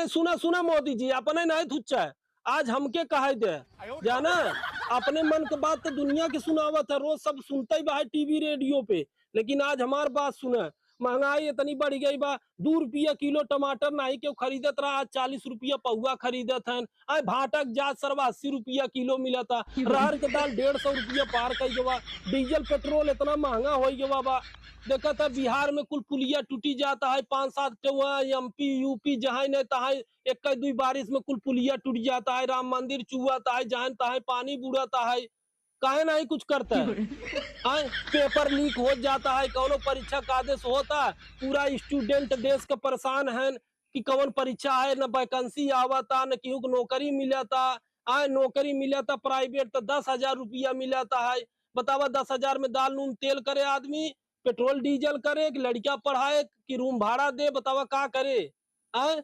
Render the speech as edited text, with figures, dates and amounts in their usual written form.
सुना सुना मोदी जी अपने नहीं थुच्चा है। आज हमके कहे दे जाना अपने मन के बात तो दुनिया की सुनावत है, रोज सब सुनते ही बा है टीवी रेडियो पे। लेकिन आज हमार बात सुना, महंगाई इतनी बढ़ गई बा। 2 रुपया किलो टमाटर नहीं क्यों खरीदत रहा, आज 40 रुपया पौवा खरीदत है। आज भाटक जात सरवा 80 रुपया किलो मिला था। रहर के दाल 150 रुपया पार कर गवा। डीजल पेट्रोल इतना महंगा हो गवा बा। देखा था बिहार में कुल पुलिया टूटी जाता है, 5-7 एमपी यूपी जहाँ नहीं तहाँ एक दुई बारिश में कुल पुलिया टूट जाता है, राम मंदिर चुआता है, जहाँ तहाँ पानी बुड़ाता है। काहे नहीं कुछ करता है? पेपर लीक हो जाता है, कौनो परीक्षा का आदेश होता है, पूरा स्टूडेंट देश का परेशान है कि कौन परीक्षा है, न वैकेंसी आवता, न केहू को नौकरी मिलता। नौकरी मिलता प्राइवेट तो 10,000 रुपया मिलता है। बतावा 10,000 में दाल नून तेल करे आदमी, पेट्रोल डीजल करे कि लड़कियां पढ़ाए कि रूम भाड़ा दे, बतावा का करे। आए